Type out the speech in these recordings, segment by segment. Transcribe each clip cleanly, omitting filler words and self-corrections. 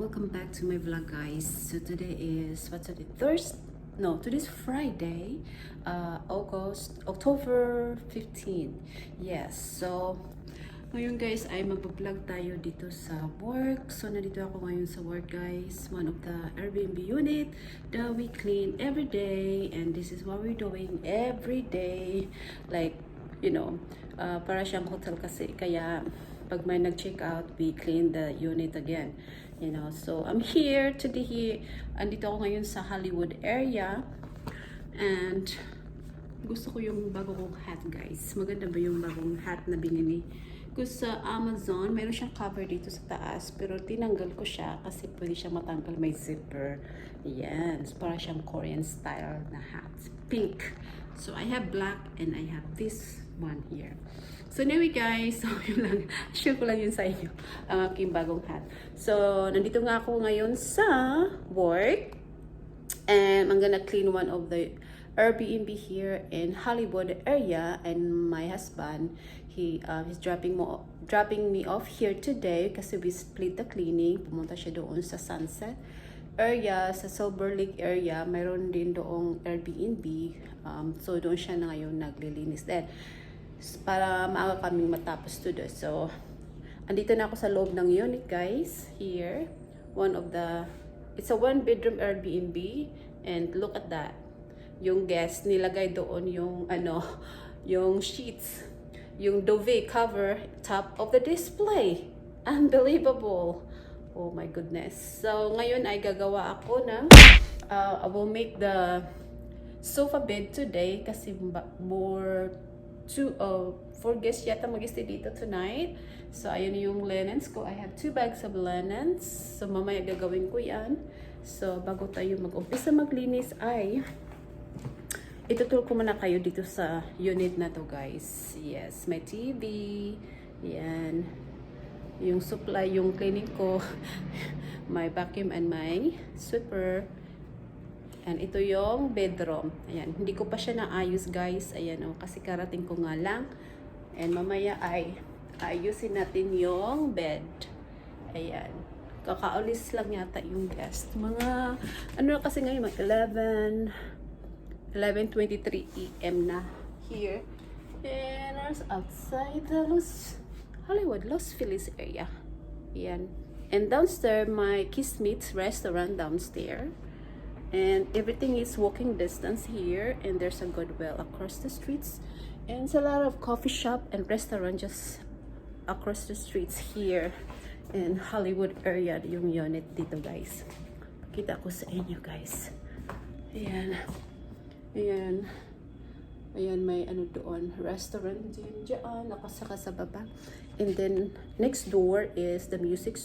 welcome back to my vlog, guys. So today is what's today? Thursday? No, today's Friday, October 15. Yes. So ngayon, guys, ay mag-vlog tayo dito sa work. So nandito ako ngayon sa work, guys. One of the Airbnb unit that we clean every day, and this is what we're doing every day. Like, you know, para siyang hotel kasi, kaya pag may nag-check out, we clean the unit again. You know, so I'm here today. Andito ako ngayon sa Hollywood area. And gusto ko yung bago kong hat, guys. Maganda ba yung bagong hat na binili ko sa Amazon? Meron siyang cover dito sa taas, pero tinanggal ko siya kasi pwede siyang matanggal, may zipper. Yan, so, para siyang Korean style na hat. Pink. So I have black and I have this one here. So anyway, guys, so yun lang, share ko lang yun sa inyo, ang aking bagong hat. So nandito nga ako ngayon sa work, and I'm gonna clean one of the Airbnb here in Hollywood area. And my husband, he's dropping me off here today kasi we split the cleaning. Pumunta siya doon sa Sunset area, sa Silver Lake area. Mayroon din doong Airbnb, so doon siya na ngayon naglilinis din para maaga kaming matapos to do. So andito na ako sa loob ng unit, guys. Here, it's a one bedroom Airbnb, and look at that. Yung guest nilagay doon yung yung sheets, yung duvet cover top of the display. Unbelievable. Oh my goodness. So ngayon ay gagawa ako ng I will make the sofa bed today kasi four guests yata mag-stay dito tonight. So ayun yung linens ko. I have 2 bags of linens. So mamaya gagawin ko yan. So bago tayo mag-umpisa maglinis ay ituturo ko muna kayo dito sa unit na to, guys. Yes, my TV. Yan. Yung supply, yung cleaning ko. My vacuum and my sweeper. And ito yung bedroom. Ayan, hindi ko pa siya naayos, guys. Ayan, kasi karating ko nga lang. And mamaya ay ayusin natin yung bed. Ayan. Kakaalis lang yata yung guest. Mga, kasi ngayon, mag 11:23 AM na here. And there's outside the Los Feliz area. Ayan. And downstairs, my Kismet's restaurant downstairs. And everything is walking distance here, and there's a Goodwill across the streets, and it's a lot of coffee shop and restaurant just across the streets here in Hollywood area. Yung unit dito, guys. Pakita ko sa inyo, guys. Ayan. Ayan. Ayan, may doon, restaurant din dyan, nakasaka sa baba. And then next door is the music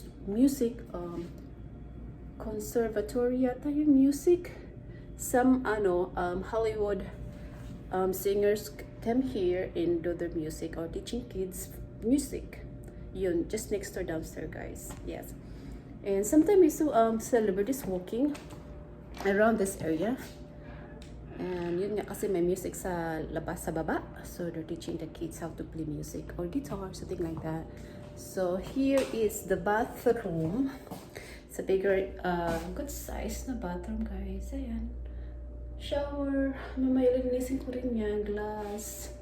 conservatory yata yung music. Some Hollywood singers come here and do their music or teaching kids music. Yun, just next door downstairs, guys. Yes. And sometimes celebrities walking around this area. And yun nga kasi may music sa labas sa baba. So they're teaching the kids how to play music or guitar, something like that. So here is the bathroom. It's a bigger, good size na bathroom, guys. Ayan. Shower. May linisin ko rin yan. Glass.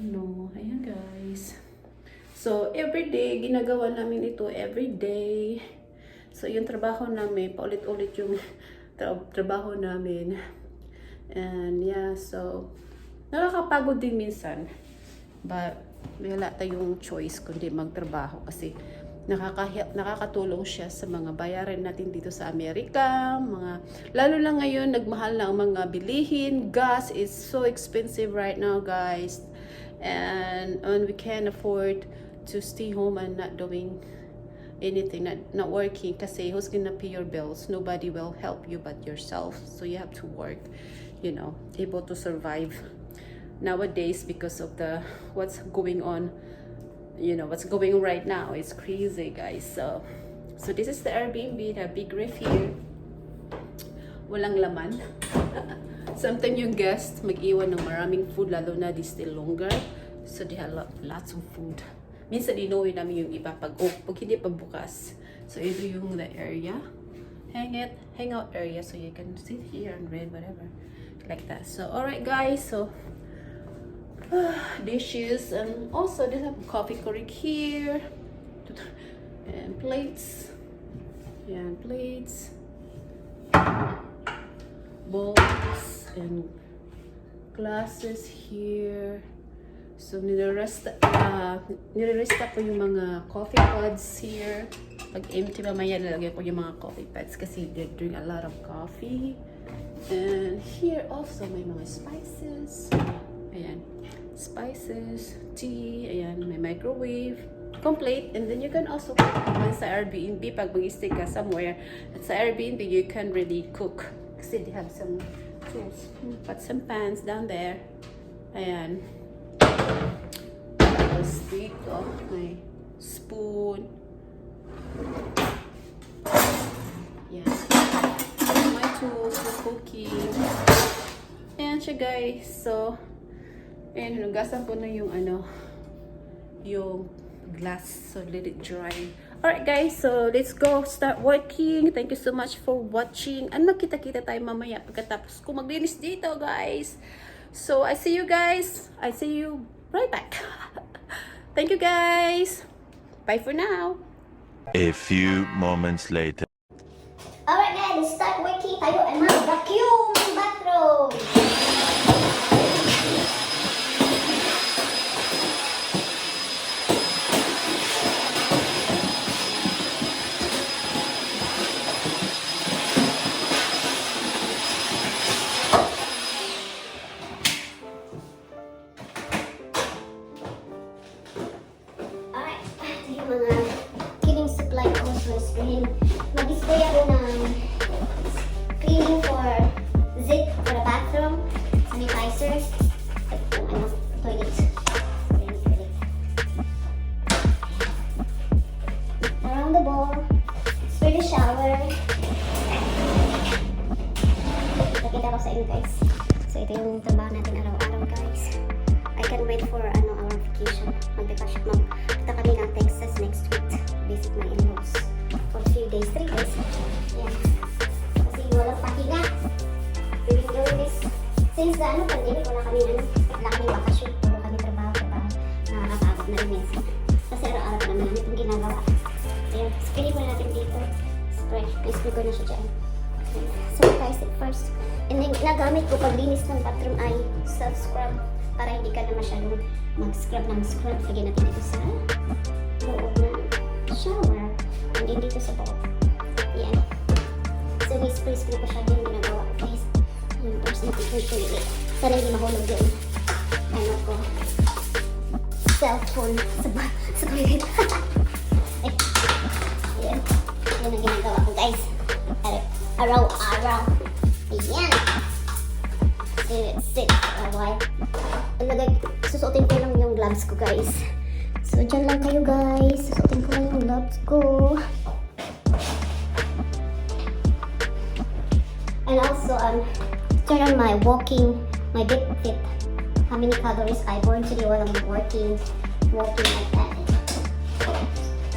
Ayan, guys. So, everyday, ginagawa namin ito everyday. So, yung trabaho namin, paulit-ulit yung trabaho namin. And, yeah, so, nakakapagod din minsan. But, wala tayong choice kundi magtrabaho kasi nakakatulong siya sa mga bayaran natin dito sa Amerika. Lalo na ngayon, nagmahal na ang mga bilihin. Gas is so expensive right now, guys. And we can't afford to stay home and not doing anything, not working. Kasi who's gonna pay your bills? Nobody will help you but yourself. So you have to work, able to survive nowadays because of what's going on. What's going right now is crazy, guys. So this is the Airbnb, the big ref here. Walang laman. Sometimes yung guest mag-iwan ng maraming food, lalo na they stay longer. So they have lots of food. Minsan inuwi namin yung iba pag hindi pa bukas. So ito yung the area. Hangout area. So you can sit here and read whatever. Like that. So alright guys, so dishes, and also they have coffee correct here. And plates. Yeah, plates. Bowls and glasses here. So niliresta ko yung mga coffee pods here. Pag empty mamaya nilagay ko yung mga coffee pods kasi they drink a lot of coffee. And here also may mga spices. Ayan. Spices, tea, ayan, may microwave. Complete. And then you can also cook naman sa Airbnb pag mag-stay ka somewhere. At sa Airbnb you can really cook kasi they have some tools, pots and pans down there. Ayan. Tapos dito may spoon. Yan. My tools for cooking. Ayan siya guys. So ayan, hinugasan ko na yung yung glass, so let it dry. Alright guys, so let's go start working. Thank you so much for watching, and magkita-kita tayo mamaya pagkatapos ko maglinis dito guys. So I see you guys, I see you right back. Thank you guys, bye for now. A few moments later. Alright guys, let's start working. Tayo ay mag-vacuum ng bathroom. Mga cleaning supply ko sa screen. Mag-display ako ng cleaning for zip for the bathroom, sanitizer, toilet. Around the bowl, spray the shower. Nakita ko sa inyo guys. So ito yung trabaho natin araw-araw guys. I can't wait for our vacation. Magpunta kami ng Texas next week. Visit my in-laws for 3 days. Yeah. Kasi walang pahinga. We've been doing this since pandemic. Wala kami bakasyon. Wala kami trabaho. Nakakapagod na rin minsan. Kasi araw-araw pa naman namin itong ginagawa. Ayan, spray mo natin dito. Spray ko na siya dyan. Sanitize it first. And then, nagamit ko paglinis ng bathroom ay self-scrub para hindi ka na masyadong mag-scrub ng scrub. Lagyan natin dito sa loob ng shower. And then dito sa bawah. Yan. So, spray ko siya din ginagawa. Guys, first natin ko ulit. Sana hindi mahulog yun. Ko. Cellphone sa toilet. Yan. Yan ang ginagawa ko guys. Araw-araw. Ayan. Sit for a while. Susuotin ko lang yung gloves ko guys. So dyan lang kayo guys. Susuotin ko lang yung gloves ko. And also turn on my bit fit. How many calories I burn today while I'm walking like that.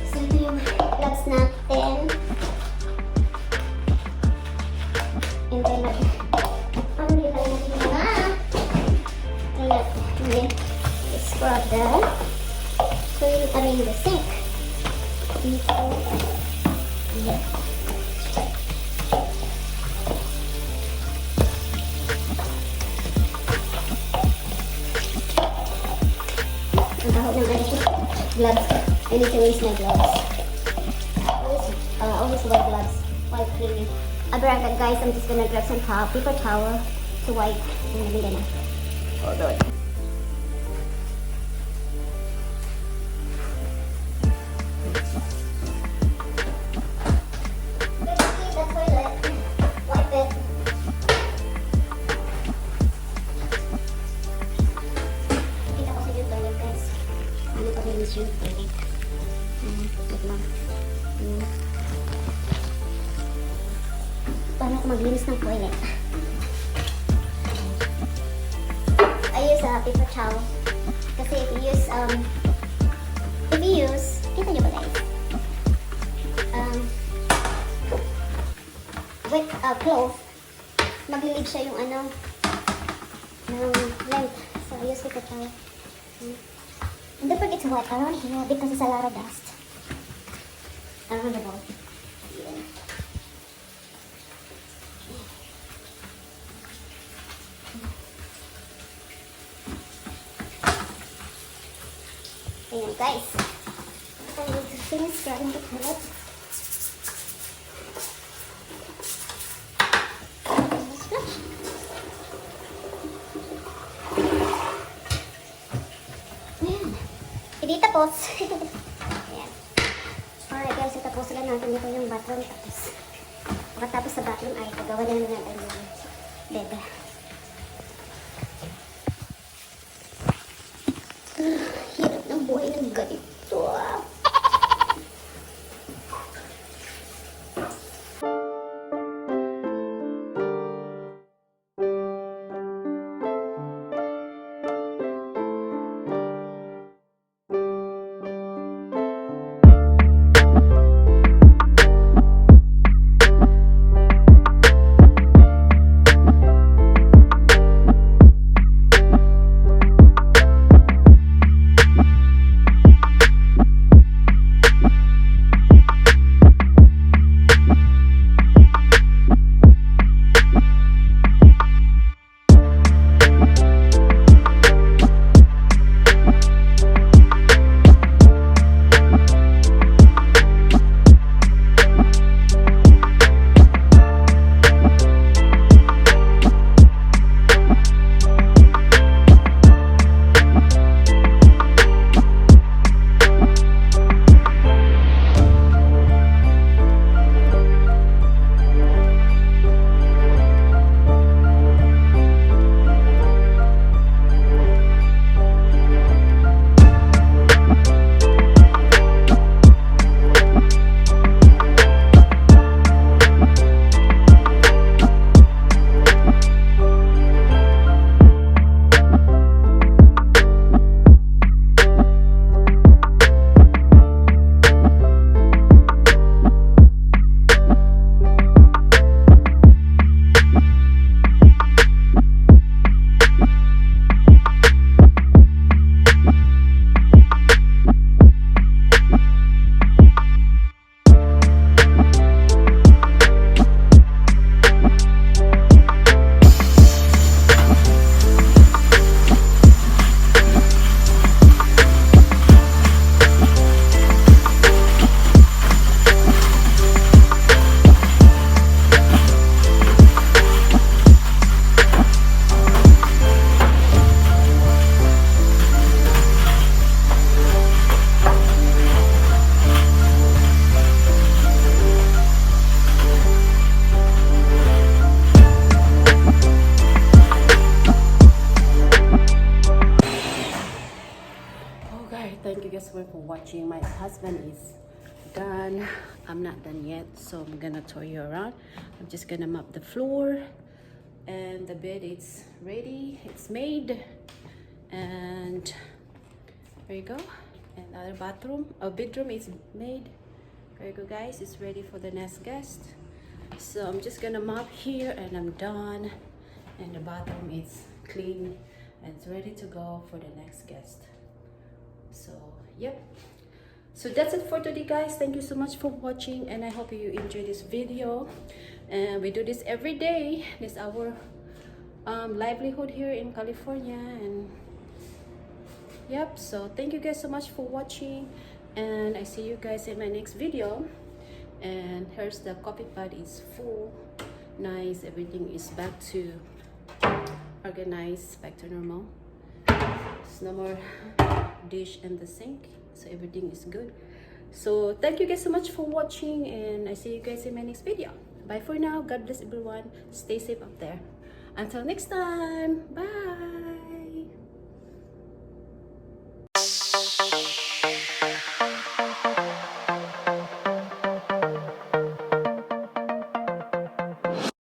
So ito yung gloves natin. And then scrub the the sink. Dito. Yeah. Ang tahod ng gloves. I need to waste my gloves. Always wear gloves while cleaning. Guys, I'm just gonna grab some paper towel to wipe. Hold on. Paano ako maglinis ng toilet? I use a paper towel. Kasi if you use, kita nyo ba guys? wet cloth, maglilig siya yung ano, ng length. So, I use paper towel. And don't forget to wipe around here because there's a lot of dust around the bowl. Yeah. Ayan guys, I need to finish scrubbing the toilet. Let's flush. Ayan, hindi tapos. Ayan. Alright guys, tapos lang natin dito yung bathroom. Tapos sa bathroom ay pagawa na natin yung bed. Hirap ng buhay ng ganito ah. Thank you guys for watching. My husband is done. I'm not done yet, so I'm gonna tour you around. I'm just gonna mop the floor, and the bed is ready. It's made, and there you go. And other bathroom, bedroom is made. There you go, guys. It's ready for the next guest. So I'm just gonna mop here, and I'm done. And the bathroom is clean, and it's ready to go for the next guest. So yep, so that's it for today, guys. Thank you so much for watching, and I hope you enjoy this video. And we do this every day. This is our livelihood here in California. And yep, so thank you guys so much for watching, and I see you guys in my next video. And here's the coffee pot is full, nice, everything is back to organized, back to normal. There's no more dish in the sink, so everything is good. So thank you guys so much for watching, and I see you guys in my next video. Bye for now. God bless everyone. Stay safe up there. Until next time, bye.